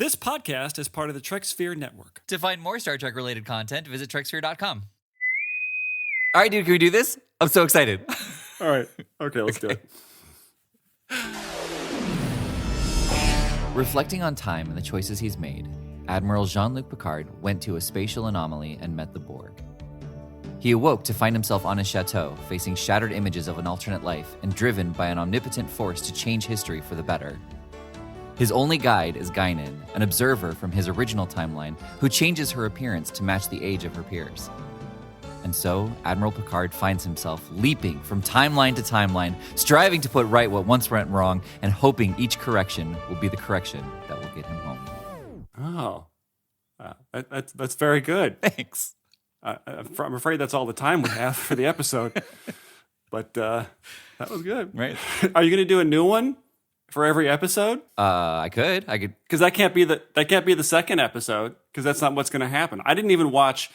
This podcast is part of the Treksphere Network. To find more Star Trek-related content, visit Treksphere.com. All right, dude, can we do this? I'm so excited. All right. Okay, let's do it. Reflecting on time and the choices he's made, Admiral Jean-Luc Picard went to a spatial anomaly and met the Borg. He awoke to find himself on his chateau, facing shattered images of an alternate life and driven by an omnipotent force to change history for the better. His only guide is Guinan, an observer from his original timeline who changes her appearance to match the age of her peers. And so, Admiral Picard finds himself leaping from timeline to timeline, striving to put right what once went wrong, and hoping each correction will be the correction that will get him home. Oh, that's very good. Thanks. I'm afraid that's all the time we have for the episode, but that was good. Right? Are you going to do a new one for every episode? I could, because that can't be the second episode, because that's not what's going to happen. I didn't watch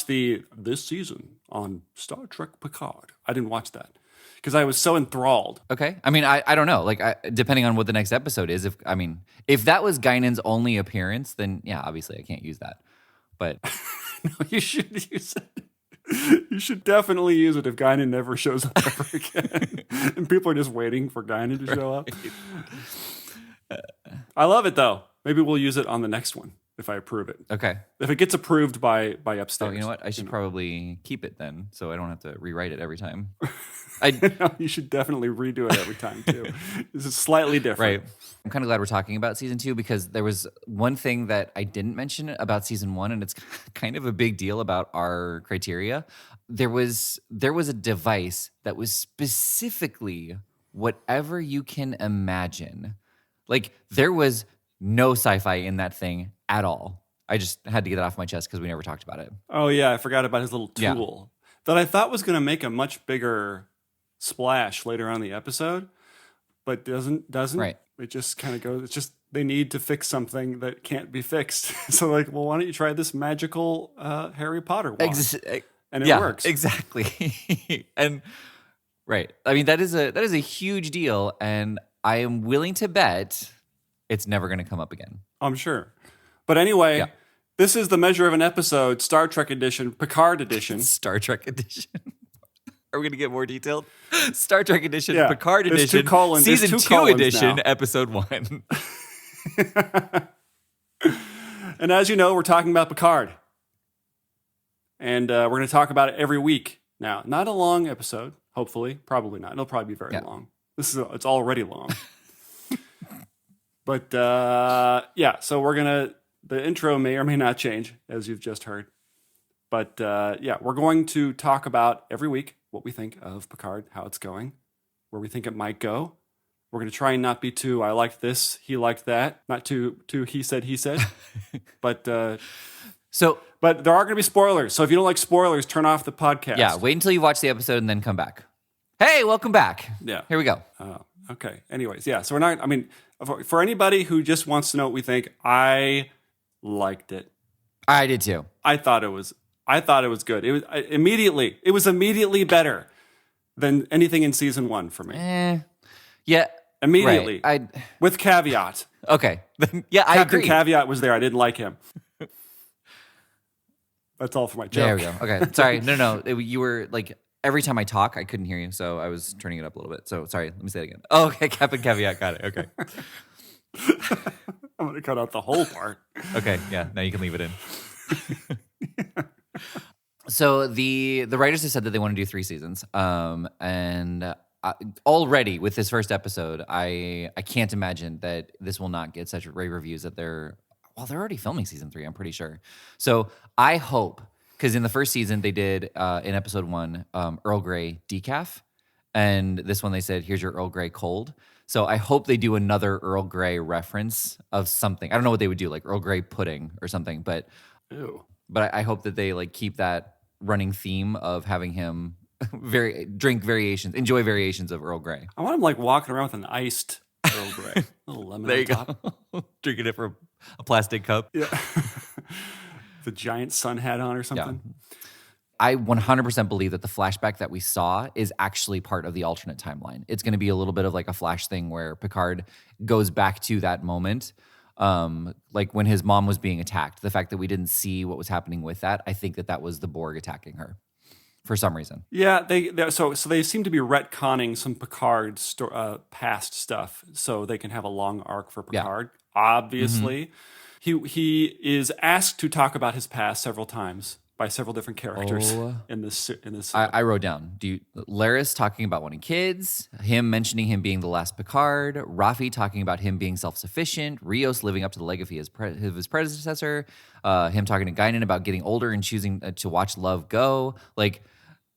this season on Star Trek Picard. I didn't watch that because I was so enthralled. Okay. I mean, I don't know. Like, depending on what the next episode is, if that was Guinan's only appearance, then yeah, obviously I can't use that. But no, you should use it. You should definitely use it if Guinan never shows up ever again. And people are just waiting for Guinan to show up. I love it, though. Maybe we'll use it on the next one if I approve it. Okay. If it gets approved by upstairs. Oh, you know what? I should probably keep it then, so I don't have to rewrite it every time. No, you should definitely redo it every time, too. This is slightly different. Right. I'm kind of glad we're talking about season 2 because there was one thing that I didn't mention about season 1, and it's kind of a big deal about our criteria. There was a device that was specifically whatever you can imagine. Like, there was no sci-fi in that thing at all. I just had to get it off my chest because we never talked about it. Oh, yeah. I forgot about his little tool that I thought was going to make a much bigger splash later on in the episode, but doesn't. Right. It just kind of goes. It's just they need to fix something that can't be fixed. So like, well, why don't you try this magical Harry Potter wand? And it works. Exactly. And right. I mean, that is a huge deal, and I am willing to bet it's never going to come up again. I'm sure. But anyway, This is the Measure of an Episode, Star Trek edition, Picard edition. Star Trek edition. Are we going to get more detailed? Star Trek edition, Picard There's edition, 2 colons. season There's 2 2 colons edition, now. episode 1. And as you know, we're talking about Picard. And we're going to talk about it every week now. Not a long episode, hopefully. Probably not. It'll probably be very long. It's already long. But so we're going to, the intro may or may not change, as you've just heard. But we're going to talk about every week what we think of Picard, how it's going, where we think it might go. We're going to try and not be too, I liked this, he liked that, not too he said. But there are going to be spoilers. So if you don't like spoilers, turn off the podcast. Yeah, wait until you watch the episode and then come back. Hey, welcome back. Yeah. Here we go. Okay. Anyways, so we're not, for anybody who just wants to know what we think, I liked it. I did too. I thought it was good. It was immediately better than anything in season 1 for me. Yeah. Immediately. Right. With caveat. Okay. Yeah, I Captain agree. Caveat was there. I didn't like him. That's all for my joke. There we go. Okay. Sorry. No. You were like, every time I talk, I couldn't hear you, so I was turning it up a little bit. So sorry. Let me say it again. Oh, okay. Captain Caveat. Got it. Okay. I'm going to cut out the whole part. Okay. Yeah. Now you can leave it in. So the writers have said that they want to do 3 seasons. And already with this first episode, I can't imagine that this will not get such rave reviews that they're already filming season 3, I'm pretty sure. So I hope, because in the first season they did in episode 1 Earl Grey decaf, and this one they said, here's your Earl Grey cold. So I hope they do another Earl Grey reference of something. I don't know what they would do, like Earl Grey pudding or something, but Ew. But I hope that they like keep that running theme of having him enjoy variations of Earl Grey. I want him like walking around with an iced Earl Grey, little lemon There on you top. go. Drinking it from a plastic cup. Yeah, the giant sun hat on or something. Yeah. I 100% believe that the flashback that we saw is actually part of the alternate timeline. It's going to be a little bit of like a flash thing where Picard goes back to that moment. Like when his mom was being attacked, the fact that we didn't see what was happening with that, I think that was the Borg attacking her for some reason. Yeah, so they seem to be retconning some Picard past stuff so they can have a long arc for Picard. Yeah. Obviously, he is asked to talk about his past several times by several different characters in this. I wrote down. Laris talking about wanting kids, him mentioning him being the last Picard, Raffi talking about him being self-sufficient, Rios living up to the legacy of his predecessor, him talking to Guinan about getting older and choosing to watch love go. Like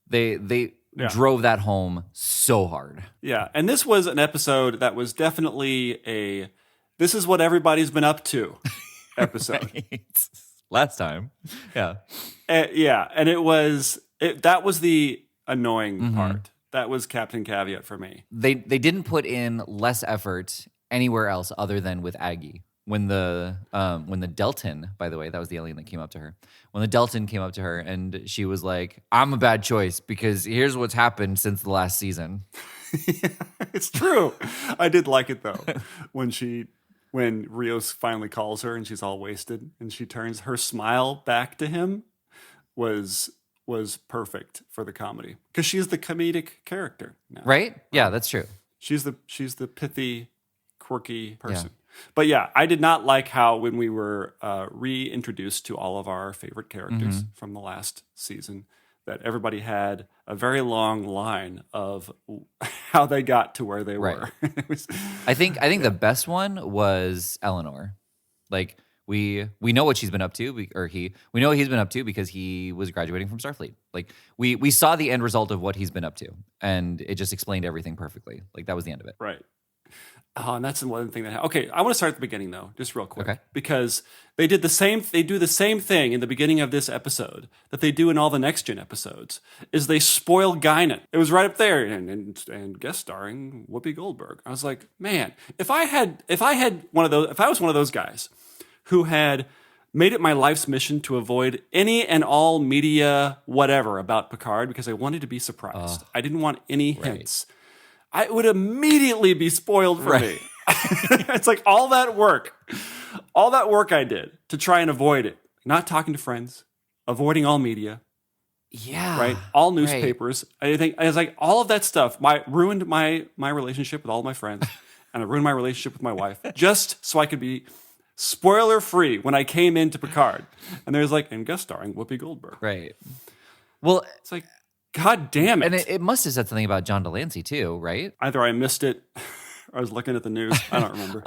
they drove that home so hard. Yeah, and this was an episode that was definitely this is what everybody's been up to episode. Right. Last time. Yeah. And that was the annoying part. That was Captain Caveat for me. They didn't put in less effort anywhere else other than with Aggie. When the Deltan, by the way, that was the alien that came up to her. When the Deltan came up to her and she was like, "I'm a bad choice because here's what's happened since the last season." Yeah, it's true. I did like it though. When Rios finally calls her and she's all wasted and she turns her smile back to him was perfect for the comedy because she's the comedic character now. Right? Yeah, that's true. She's the pithy, quirky person. Yeah. But yeah, I did not like how when we were reintroduced to all of our favorite characters from the last season, that everybody had a very long line of how they got to where they were. I think the best one was Eleanor. Like we know what she's been up to, we know what he's been up to because he was graduating from Starfleet. Like we saw the end result of what he's been up to, and it just explained everything perfectly. Like that was the end of it. Right. Oh, and that's one thing that okay. I want to start at the beginning though, just real quick, okay. Because they do the same thing in the beginning of this episode that they do in all the Next Gen episodes. Is they spoil Guinan. It was right up there, and guest starring Whoopi Goldberg. I was like, man, if I was one of those guys who had made it my life's mission to avoid any and all media whatever about Picard because I wanted to be surprised. I didn't want any hints. I would immediately be spoiled for me. It's like all that work I did to try and avoid it. Not talking to friends, avoiding all media. Yeah. Right? All newspapers. Right. I think I was like all of that stuff ruined my relationship with all my friends and it ruined my relationship with my wife just so I could be spoiler free when I came into Picard. And there's like, and guest starring Whoopi Goldberg. Right. Well, it's like, God damn it. And it must have said something about John Delancey too, right? Either I missed it or I was looking at the news. I don't remember.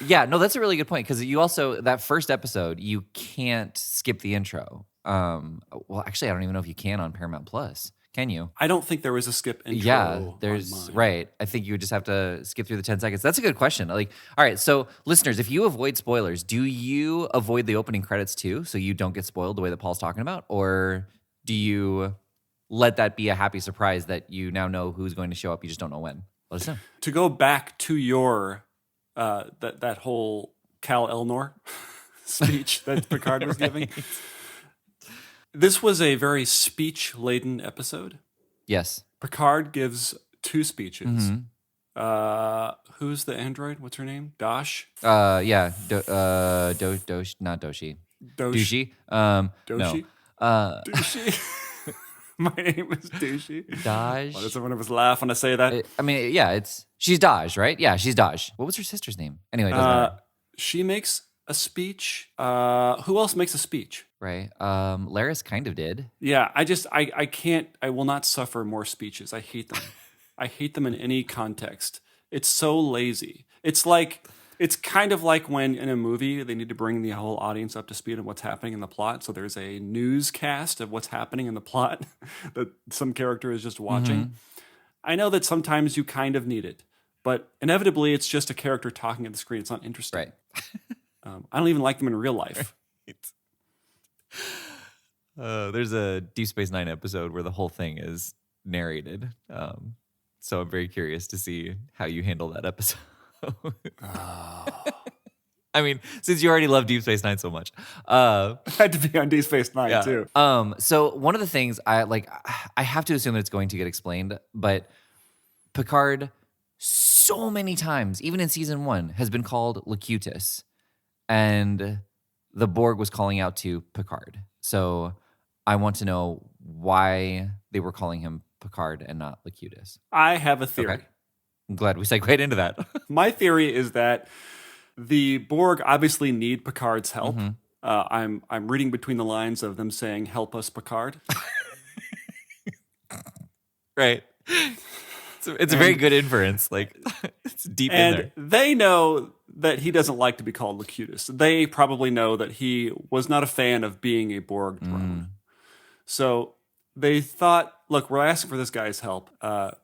Yeah, no, that's a really good point because you also, that first episode, you can't skip the intro. Well, actually, I don't even know if you can on Paramount Plus. Can you? I don't think there was a skip intro. Yeah, there's, right. I think you would just have to skip through the 10 seconds. That's a good question. Like, all right, so listeners, if you avoid spoilers, do you avoid the opening credits too so you don't get spoiled the way that Paul's talking about? Or do you let that be a happy surprise that you now know who's going to show up, you just don't know when? Let us know. To go back to your, that whole Cal Elnor speech that Picard was giving. This was a very speech-laden episode. Yes. Picard gives 2 speeches. Who's the android? What's her name? Dosh? Yeah. Doshi, not Doshi. Douchey. Doshi? No. Douchey? My name is Douchey. Daj. Why does everyone always laugh when I say that? She's Daj, right? Yeah, she's Daj. What was her sister's name? Anyway, it doesn't matter. She makes a speech. Who else makes a speech? Right. Laris kind of did. Yeah, I can't, I will not suffer more speeches. I hate them. I hate them in any context. It's so lazy. It's kind of like when in a movie they need to bring the whole audience up to speed on what's happening in the plot. So there's a newscast of what's happening in the plot that some character is just watching. I know that sometimes you kind of need it, but inevitably it's just a character talking at the screen. It's not interesting. Right. I don't even like them in real life. There's a Deep Space Nine episode where the whole thing is narrated. So I'm very curious to see how you handle that episode. I mean, since you already love Deep Space Nine so much, I had to be on Deep Space Nine too. So one of the things I have to assume that it's going to get explained, but Picard so many times, even in season 1, has been called Locutus, and the Borg was calling out to Picard. So I want to know why they were calling him Picard and not Locutus. I have a theory. Okay. I'm glad we segued into that. My theory is that the Borg obviously need Picard's help. I'm reading between the lines of them saying, "Help us, Picard." Right. It's a very good inference. Like, it's deep in there. And they know that he doesn't like to be called Locutus. They probably know that he was not a fan of being a Borg drone. So they thought, look, we're asking for this guy's help.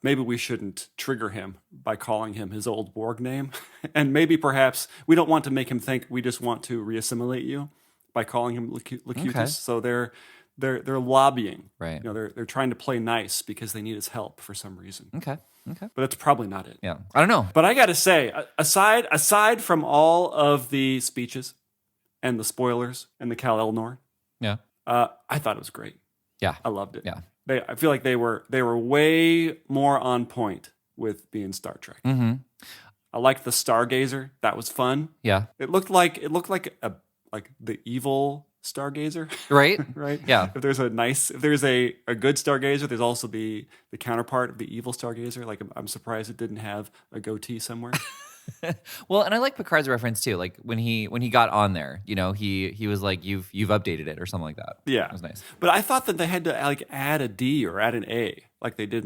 Maybe we shouldn't trigger him by calling him his old Borg name. And maybe perhaps we don't want to make him think we just want to reassimilate you by calling him Locutus. Okay. So they're lobbying. Right. You know, they're trying to play nice because they need his help for some reason. Okay. But that's probably not it. Yeah. I don't know. But I got to say, aside from all of the speeches and the spoilers and the Cal Elnor, Yeah. I thought it was great. Yeah. I loved it. Yeah. I feel like they were way more on point with being Star Trek. Mm-hmm. I liked the Stargazer. That was fun. Yeah. It looked like the evil Stargazer. Right? Right? Yeah. If there's a good Stargazer, there's also the counterpart of the evil Stargazer. Like I'm surprised it didn't have a goatee somewhere. Well, and I like Picard's reference too. Like when he got on there, you know, he was like, "You've updated it" or something like that. Yeah, it was nice. But I thought that they had to like add a D or add an A, like they did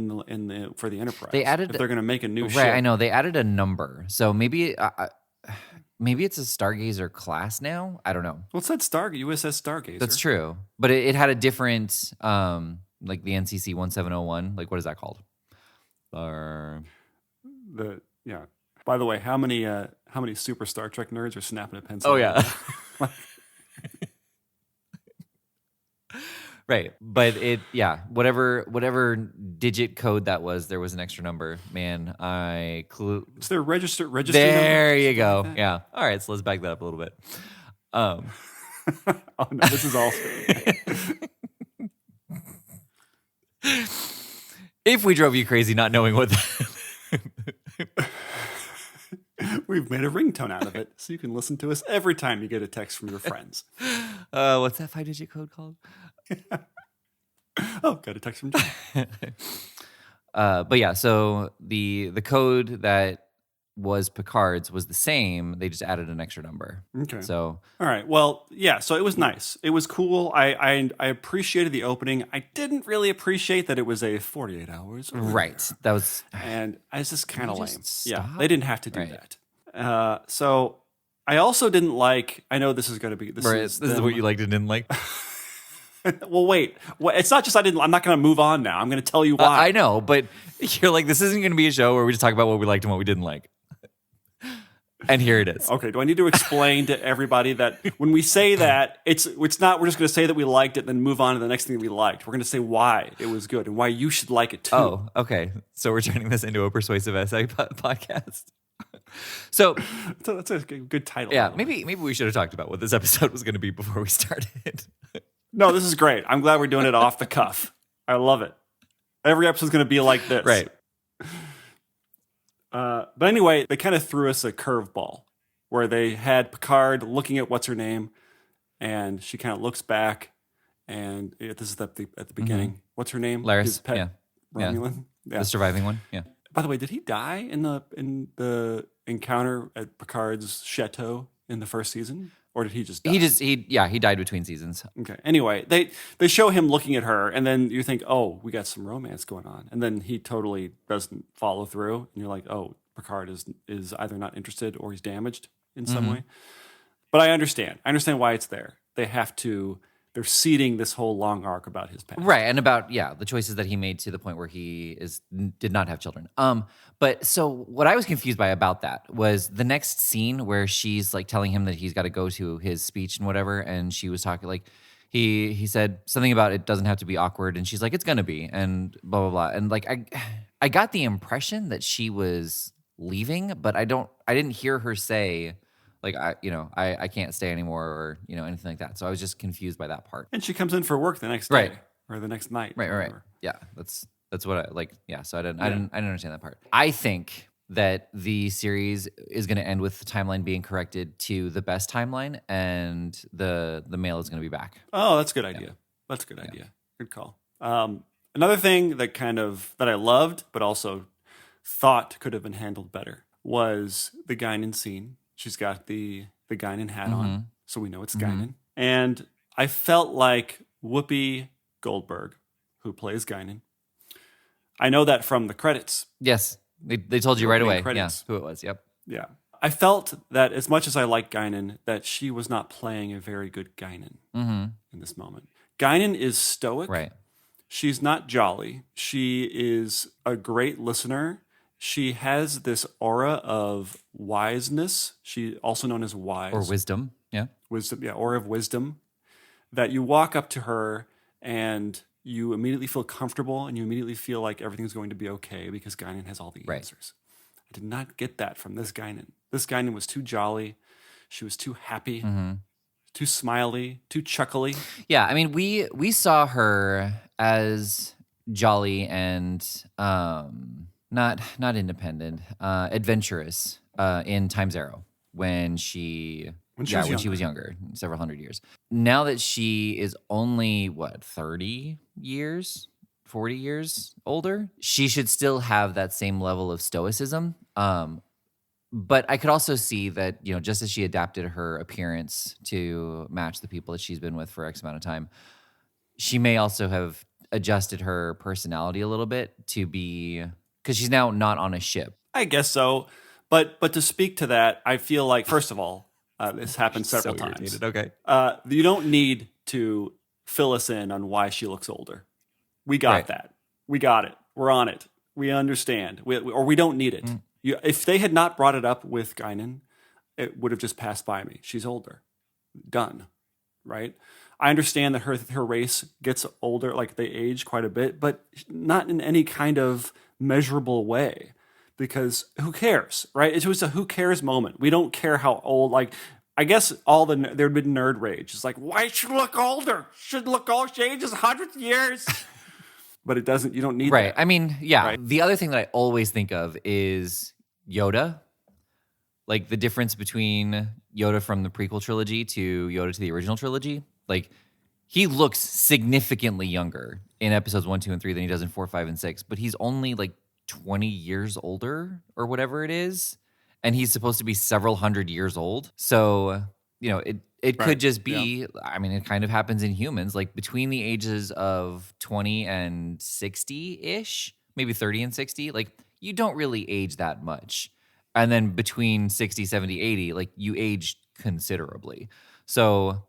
for the Enterprise. They added if they're going to make a new right. ship. I know they added a number, so maybe it's a Stargazer class now. I don't know. Well, it said USS Stargazer. That's true, but it had a different, like the NCC 1701. Like what is that called? Yeah. By the way, how many super Star Trek nerds are snapping a pencil? Oh yeah. Right. But whatever digit code that was, there was an extra number. Man, Is there a register there number? You go. Yeah. All right, so let's back that up a little bit. Oh no, this is all if we drove you crazy not knowing what we've made a ringtone out of it, so you can listen to us every time you get a text from your friends. What's that 5-digit code called? Oh, got a text from John. But yeah, so the code that was Picard's was the same. They just added an extra number. Okay. So all right. Well, yeah. So it was nice. It was cool. I appreciated the opening. I didn't really appreciate that it was a 48 hours. right. That was And I was just kind of lame. just Yeah, stop? they didn't have to do Right. that. So I also didn't like. I know this is going to be. This is what you liked and didn't like. Well, wait. It's not just I'm not going to move on now. I'm going to tell you why. I know, but you're like, this isn't going to be a show where we just talk about what we liked and what we didn't like. And here it is. Okay. Do I need to explain to everybody that when we say that, it's not. We're just going to say that we liked it, and then move on to the next thing that we liked. We're going to say why it was good and why you should like it too. Oh, okay. So we're turning this into a persuasive essay podcast. So that's a good title. yeah, maybe we should have talked about what this episode was going to be before we started. No, this is great. I'm glad we're doing it off the cuff. I love it. Every episode's going to be like this. Right. But anyway, they kind of threw us a curveball where they had Picard looking at what's her name, and she kind of looks back, and this is at the beginning. What's her name? Laris. His pet Yeah. Romulan. Yeah. The surviving one. Yeah. By the way, did he die in the encounter at Picard's chateau in the first season, or did he just die? He died between seasons. Okay. Anyway, they show him looking at her, and then you think, oh, we got some romance going on, and then he totally doesn't follow through, and you're like, oh, Picard is either not interested or he's damaged in some way. But I understand why it's there. They're seeding this whole long arc about his past, Right, and about the choices that he made to the point where he did not have children. But so what I was confused by about that was the next scene where she's like telling him that he's got to go to his speech and whatever, and she was talking like he said something about it doesn't have to be awkward, and she's like it's gonna be, and blah blah blah, and like I got the impression that she was leaving, but I didn't hear her say like I can't stay anymore or anything like that. So I was just confused by that part. And she comes in for work the next day, Right. or the next night, Right. Yeah, that's what I like. Yeah, so I didn't understand that part. I think that the series is going to end with the timeline being corrected to the best timeline, and the male is going to be back. Oh, that's a good idea. That's a good idea. Good call. Another thing that I loved, but also thought could have been handled better, was the Guinan scene. She's got the Guinan hat on, so we know it's Guinan. And I felt like Whoopi Goldberg, who plays Guinan, I know that from the credits. Yes, they told you right away. Credits. Yeah, who it was. Yep. Yeah. I felt that as much as I like Guinan, that she was not playing a very good Guinan in this moment. Guinan is stoic. Right. She's not jolly. She is a great listener. She has this aura of wiseness. She also known as wise. Or wisdom. Yeah. Wisdom, yeah, aura of wisdom. That you walk up to her and you immediately feel comfortable and you immediately feel like everything's going to be okay because Guinan has all the answers. I did not get that from this Guinan. This Guinan was too jolly. She was too happy, too smiley, too chuckly. Yeah, I mean, we saw her as jolly and not independent, adventurous in Time Zero when she was younger, several hundred years. Now that she is only 30 years, 40 years older, she should still have that same level of stoicism. But I could also see that, just as she adapted her appearance to match the people that she's been with for X amount of time, she may also have adjusted her personality a little bit to be, because she's now not on a ship. I guess so. But to speak to that, I feel like, first of all, this happened several times. Okay. You don't need to fill us in on why she looks older. We got that. We got it. We're on it. We understand. We don't need it. If they had not brought it up with Guinan, it would have just passed by me. She's older. Done. Right? I understand that her race gets older, like they age quite a bit, but not in any kind of measurable way. Because who cares, right? It was a who cares moment. We don't care how old, I guess there'd been nerd rage. It's like, why should she look older? Should look old. She ages 100 years. But it doesn't, you don't need right. that. I mean, yeah. Right. The other thing that I always think of is Yoda. Like the difference between Yoda from the prequel trilogy to Yoda to the original trilogy. Like he looks significantly younger in episodes 1, 2, and 3 than he does in 4, 5, and 6. But he's only 20 years older or whatever it is. And he's supposed to be several hundred years old. So, it could just be, I mean, it kind of happens in humans, between the ages of 20 and 60-ish, maybe 30 and 60, you don't really age that much. And then between 60, 70, 80, you age considerably. So,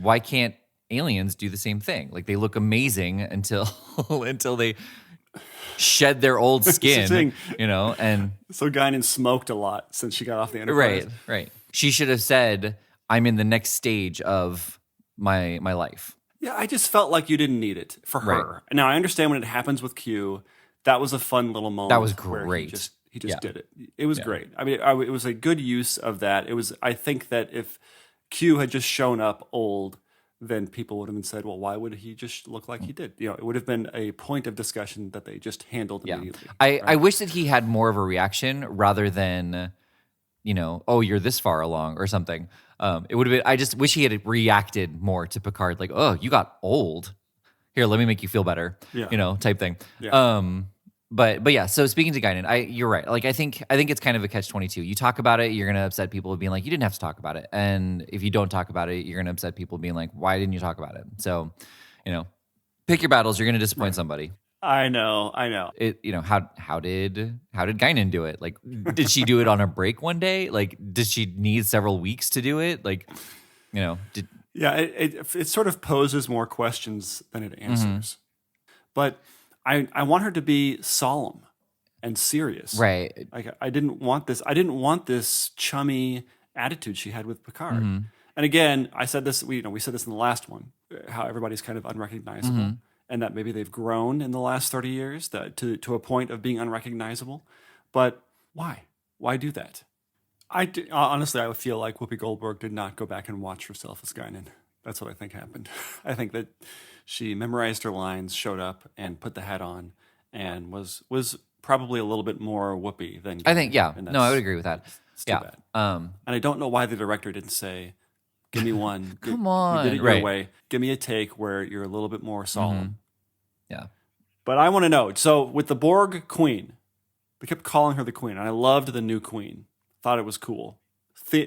why can't aliens do the same thing? They look amazing until they shed their old skin, and so Guinan smoked a lot since she got off the Enterprise. Right. She should have said, I'm in the next stage of my life. Yeah, I just felt like you didn't need it for her. Right. Now, I understand when it happens with Q. That was a fun little moment. That was great. He just did it. It was great. I mean, it was a good use of that. I think that if Q had just shown up old, then people would have said, well, why would he just look like he did? It would have been a point of discussion that they just handled immediately. I wish that he had more of a reaction rather than, oh, you're this far along or something. It would have been, I just wish he had reacted more to Picard, oh, you got old. Here, let me make you feel better, type thing. Yeah. But yeah, so speaking to Guinan, you're right. I think it's kind of a catch-22. You talk about it, you're going to upset people being you didn't have to talk about it. And if you don't talk about it, you're going to upset people being why didn't you talk about it? So, pick your battles. You're going to disappoint somebody. I know. How did Guinan do it? Did she do it on a break one day? Did she need several weeks to do it? Yeah, it sort of poses more questions than it answers. But I want her to be solemn and serious. Right. I didn't want this chummy attitude she had with Picard. And again, I said this. We said this in the last one. How everybody's kind of unrecognizable, and that maybe they've grown in the last 30 years to a point of being unrecognizable. But why? Why do that? Honestly, I feel like Whoopi Goldberg did not go back and watch herself as Guinan. That's what I think happened. I think that she memorized her lines, showed up, and put the hat on, and was probably a little bit more whoopee than I think, Gimli, and no, I would agree with that. it's too bad. And I don't know why the director didn't say, give me one. Come You did it on. your way. Give me a take where you're a little bit more solemn. Yeah. But I want to know. So with the Borg queen, they kept calling her the queen. And I loved the new queen. Thought it was cool.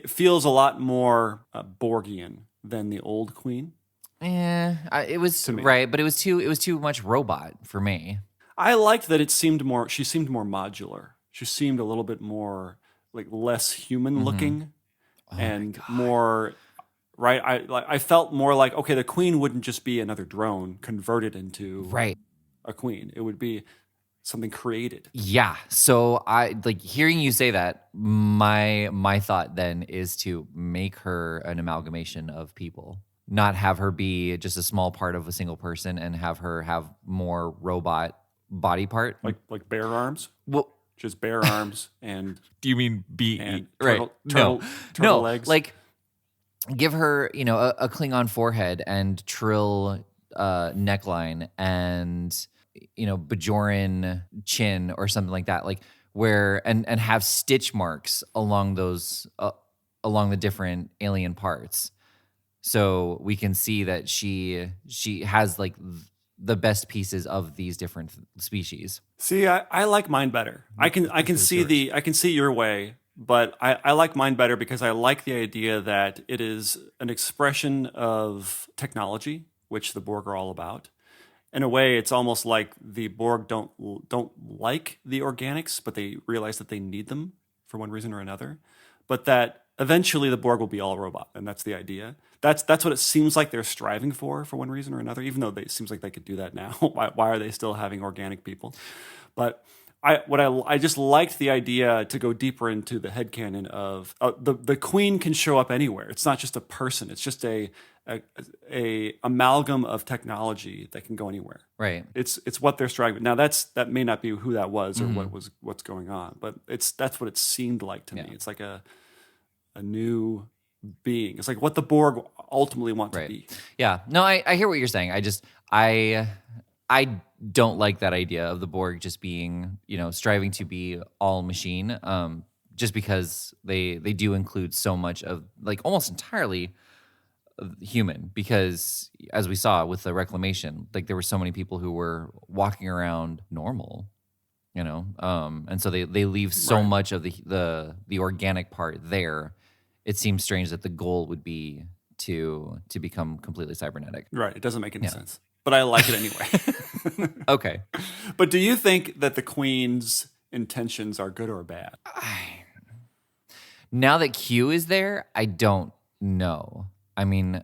Feels a lot more Borgian than the old queen. It was right, but it was too much robot for me. I liked that she seemed more modular. She seemed a little bit more like less human looking and more right. I felt more like, okay, the queen wouldn't just be another drone converted into a queen. It would be something created. Yeah. So I like hearing you say that. My thought then is to make her an amalgamation of people, not have her be just a small part of a single person, and have her have more robot body part, like bare arms. Well, just bare arms and. Do you mean and turtle legs? Like give her a Klingon forehead and Trill neckline and Bajoran chin or something like that, like where and have stitch marks along those along the different alien parts, so we can see that she has like the best pieces of these different species. See, I like mine better. I can see your way, but I like mine better because I like the idea that it is an expression of technology, which the Borg are all about. In a way, it's almost like the Borg don't like the organics, but they realize that they need them for one reason or another. But that eventually the Borg will be all robot, and that's the idea. That's what it seems like they're striving for one reason or another. Even though it seems like they could do that now, why are they still having organic people? But I just liked the idea to go deeper into the headcanon of the queen can show up anywhere. It's not just a person. It's just a amalgam of technology that can go anywhere. Right. It's what they're striving. Now that may not be who that was or what's going on, but that's what it seemed like to me. It's like a new being. It's like what the Borg ultimately want to be. Yeah. No, I hear what you're saying. I don't like that idea of the Borg just being, striving to be all machine, just because they do include so much of, like, almost entirely human, because as we saw with the reclamation, like there were so many people who were walking around normal, and so they leave so much of the organic part there. It seems strange that the goal would be to become completely cybernetic. Right. It doesn't make any sense. But I like it anyway. Okay. But do you think that the Queen's intentions are good or bad? Now that Q is there, I don't know. I mean,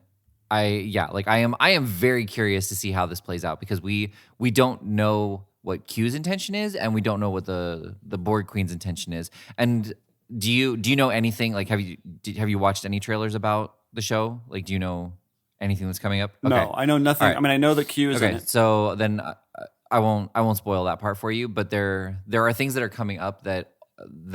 I am very curious to see how this plays out, because we don't know what Q's intention is, and we don't know what the Borg Queen's intention is. And do you know anything? Like, have you watched any trailers about the show? Like, do you know anything that's coming up? Okay. No, I know nothing. Right. I mean, I know that Q is in it. So then I won't spoil that part for you. But there are things that are coming up that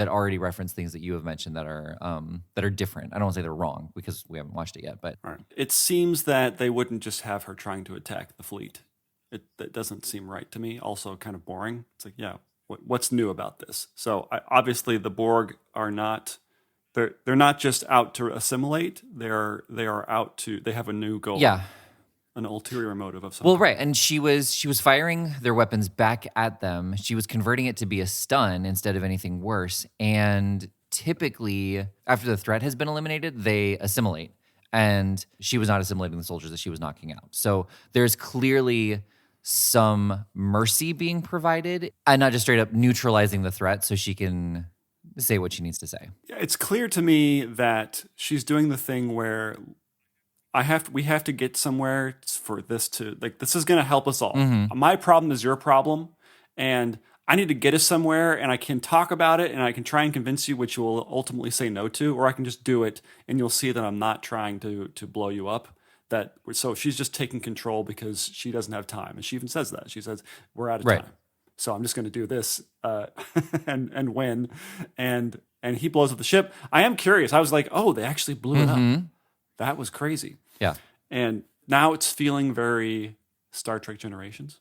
already reference things that you have mentioned that are different. I don't want to say they're wrong because we haven't watched it yet. But it seems that they wouldn't just have her trying to attack the fleet. That doesn't seem right to me. Also, kind of boring. It's like, yeah, what's new about this? So obviously, the Borg are not. They're not just out to assimilate. They are out to. They have a new goal. Yeah. An ulterior motive of some Well, kind. right, and she was firing their weapons back at them. She was converting it to be a stun instead of anything worse. And typically, after the threat has been eliminated, they assimilate. And she was not assimilating the soldiers that she was knocking out. So there's clearly some mercy being provided, and not just straight up neutralizing the threat so she can say what she needs to say. It's clear to me that she's doing the thing where we have to get somewhere for this to, like, this is going to help us all. Mm-hmm. My problem is your problem, and I need to get us somewhere, and I can talk about it, and I can try and convince you, which you will ultimately say no to, or I can just do it, and you'll see that I'm not trying to blow you up. So she's just taking control because she doesn't have time, and she even says that. She says, we're out of time. So I'm just going to do this and win. And he blows up the ship. I am curious. I was like, oh, they actually blew it up. That was crazy. Yeah. And now it's feeling very Star Trek Generations.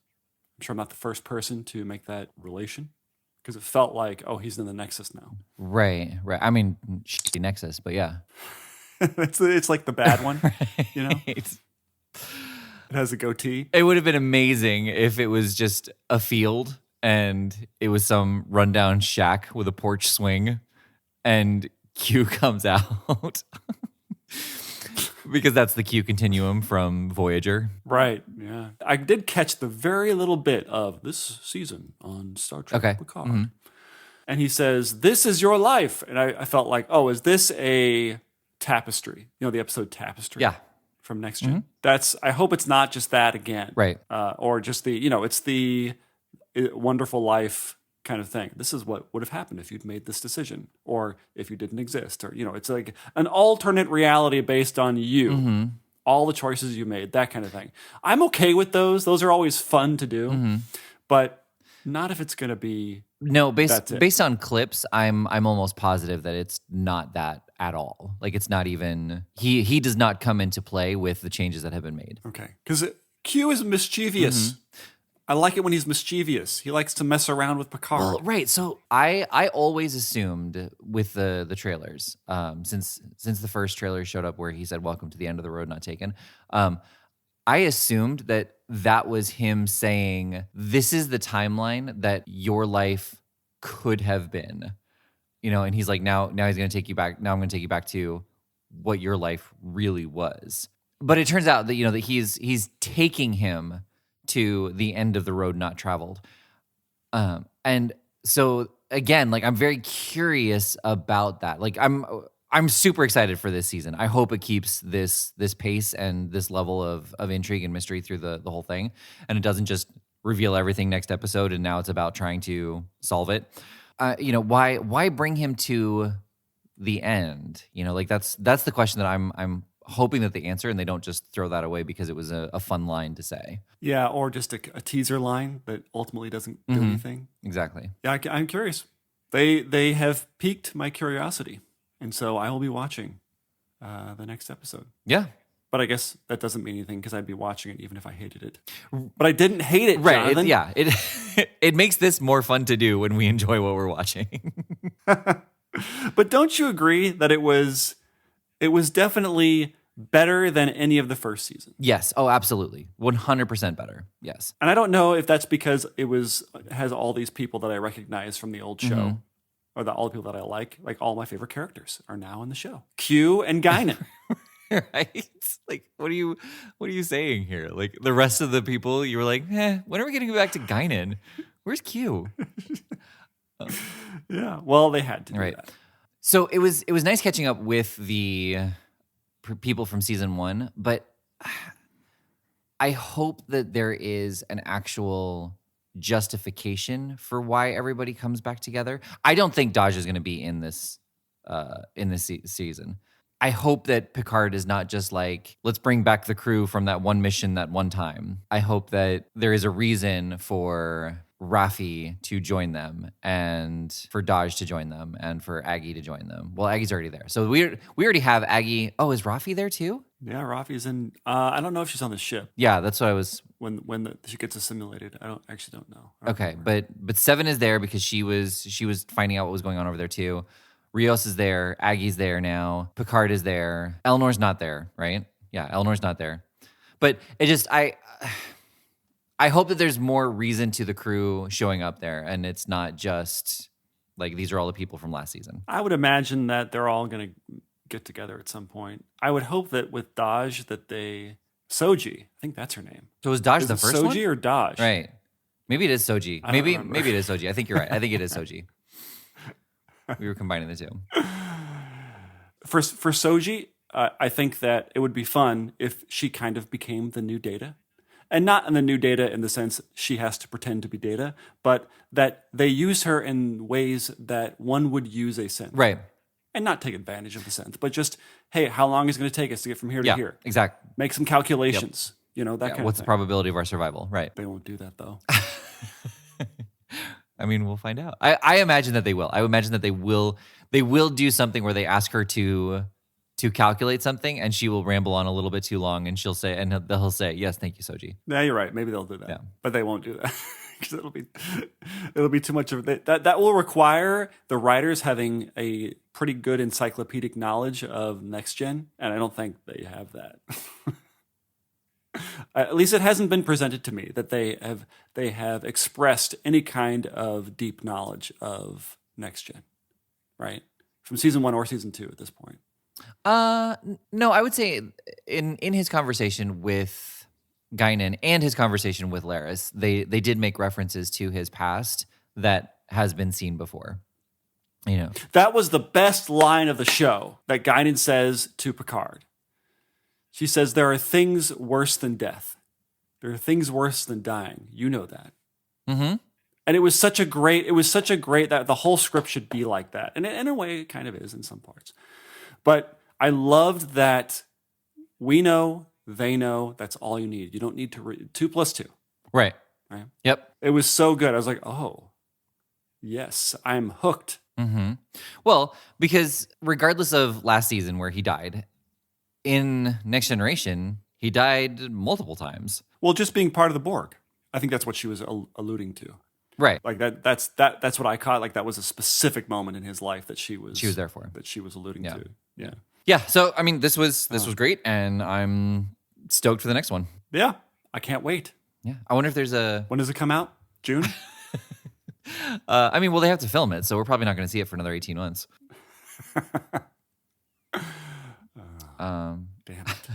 I'm sure I'm not the first person to make that relation. because it felt like, oh, he's in the Nexus now. Right. I mean, shitty Nexus, but yeah. It's like the bad one, you know? Right. It has a goatee. It would have been amazing if it was just a field and it was some rundown shack with a porch swing and Q comes out. Because that's the Q continuum from Voyager. Right, yeah. I did catch the very little bit of this season on Star Trek Picard. Mm-hmm. And he says, "This is your life." And I felt like, oh, is this a tapestry? You know, the episode Tapestry? Yeah. From Next Gen. I hope it's not just that again. Right. Or just it's the Wonderful Life kind of thing. This is what would have happened if you'd made this decision, or if you didn't exist, or it's like an alternate reality based on you, all the choices you made, that kind of thing. I'm okay with those. Those are always fun to do, but not if it's going to be. No, based on clips, I'm almost positive that it's not that at all. Like it's not even he does not come into play with the changes that have been made. Okay, because Q is mischievous. I like it when he's mischievous. He likes to mess around with Picard. Well, right. So I always assumed with the trailers, since the first trailer showed up where he said, "Welcome to the end of the road not taken," I assumed that was him saying, "This is the timeline that your life could have been," and he's like, now he's going to take you back. Now I'm going to take you back to what your life really was. But it turns out that that he's taking him to the end of the road not traveled. And so again, like I'm very curious about that. Like I'm super excited for this season. I hope it keeps this pace and this level of intrigue and mystery through the whole thing. And it doesn't just reveal everything next episode and now it's about trying to solve it. Why bring him to the end? Like that's the question that I'm hoping that they answer and they don't just throw that away because it was a fun line to say. Yeah, or just a teaser line that ultimately doesn't do anything. Exactly. Yeah, I'm curious. They have piqued my curiosity, and so I will be watching the next episode. Yeah. But I guess that doesn't mean anything because I'd be watching it even if I hated it. But I didn't hate it, right? Jonathan. It makes this more fun to do when we enjoy what we're watching. But don't you agree that it was definitely better than any of the first season? Yes. Oh, absolutely. 100% better. Yes. And I don't know if that's because it has all these people that I recognize from the old show, or all the people that I like all my favorite characters are now in the show. Q and Guinan. Right? Like, what are you saying here? Like the rest of the people, you were like, when are we getting back to Guinan? Where's Q? Yeah. Well, they had to do that. So it was nice catching up with the people from season 1, but I hope that there is an actual justification for why everybody comes back together. I don't think Daj is going to be in this season. I hope that Picard is not just like, let's bring back the crew from that one mission that one time. I hope that there is a reason for Raffi to join them and for Daj to join them and for Aggie to join them. Well, Aggie's already there. So we already have Aggie. Oh, is Raffi there too? Yeah, Raffi's in. I don't know if she's on the ship. Yeah, that's what I was. When she gets assimilated, I actually don't know. Okay, but Seven is there because she was finding out what was going on over there too. Rios is there. Aggie's there now. Picard is there. Eleanor's not there, right? Yeah, Eleanor's not there. But it just I hope that there's more reason to the crew showing up there, and it's not just like these are all the people from last season. I would imagine that they're all going to get together at some point. I would hope that with Daj that Soji, I think that's her name. So was Daj the first Soji one? Soji or Daj? Right. Maybe it is Soji. Maybe it is Soji. I think you're right. I think it is Soji. We were combining the two. For Soji, I think that it would be fun if she kind of became the new Data. And not in the new Data in the sense she has to pretend to be Data, but that they use her in ways that one would use a synth. Right. And not take advantage of the synth, but just, hey, how long is it going to take us to get from here to here? Exactly. Make some calculations, that kind of thing. What's the probability of our survival? Right. They won't do that, though. I mean, we'll find out. I imagine that they will. I imagine that they will do something where they ask her to calculate something, and she will ramble on a little bit too long, and he'll say, yes, thank you, Soji. Yeah, you're right. Maybe they'll do that. Yeah. But they won't do that. it'll be too much of that will require the writers having a pretty good encyclopedic knowledge of next gen, and I don't think they have that. At least it hasn't been presented to me that they have expressed any kind of deep knowledge of next gen, right? From season 1 or season 2 at this point. No, I would say in his conversation with Guinan and his conversation with Laris, they did make references to his past that has been seen before. You know, that was the best line of the show that Guinan says to Picard. She says, "There are things worse than death. There are things worse than dying. You know that." Mm-hmm. And it was such a great that the whole script should be like that. And in a way, it kind of is in some parts. But I loved that we know, they know, that's all you need. You don't need to 2 + 2. Right. Yep. It was so good. I was like, oh, yes, I'm hooked. Mm-hmm. Well, because regardless of last season where he died, in Next Generation, he died multiple times. Well, just being part of the Borg. I think that's what she was alluding to. Right. Like that's what I caught. Like that was a specific moment in his life that she was there for. That she was alluding to. Yeah. Yeah. So I mean, this was great, and I'm stoked for the next one. Yeah. I can't wait. Yeah. I wonder if there's a. When does it come out? June? I mean, well, they have to film it, so we're probably not going to see it for another 18 months. Damn it.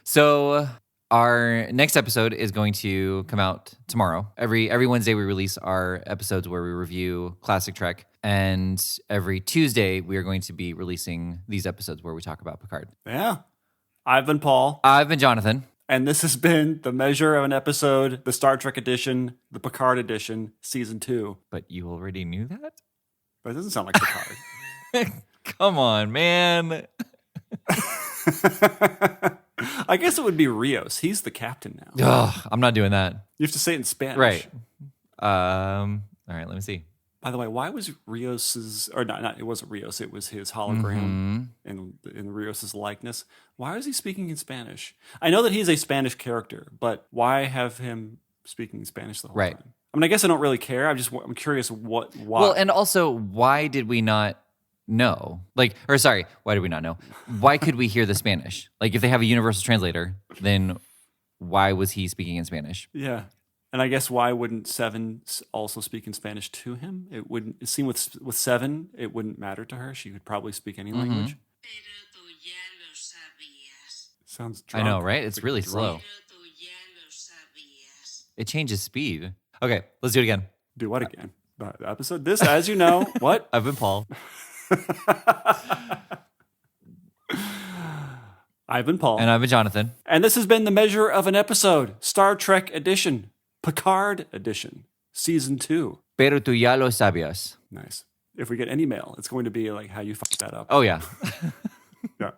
So our next episode is going to come out tomorrow. Every Wednesday we release our episodes where we review classic Trek, and every Tuesday we are going to be releasing these episodes where we talk about Picard. Yeah. I've been Paul. I've been Jonathan. And this has been The Measure of an Episode, the Star Trek edition, the Picard edition, season 2. But you already knew that? But it doesn't sound like Picard. Come on, man. I guess it would be Rios. He's the captain now. Ugh, I'm not doing that. You have to say it in Spanish. Right. All right, let me see. By the way, why was Rios's, or not, it wasn't Rios, it was his hologram in Rios's likeness. Why was he speaking in Spanish? I know that he's a Spanish character, but why have him speaking Spanish the whole time? I mean, I guess I don't really care. I'm curious why. Well, and also, why did we not know? Why did we not know? Why could we hear the Spanish? Like, if they have a universal translator, then why was he speaking in Spanish? Yeah. And I guess why wouldn't Seven also speak in Spanish to him? It seemed with Seven, it wouldn't matter to her. She could probably speak any language. Sounds drunk. I know, right? It's really drunk. slow. It changes speed. Okay, let's do it again. Do what again? The episode? This, as you know, what? I've been Paul. I've been Paul. And I've been Jonathan. And this has been The Measure of an Episode, Star Trek edition, Picard edition, season 2. Pero tú ya lo sabías. Nice. If we get any mail, it's going to be like how you fucked that up. Oh, yeah. Yeah.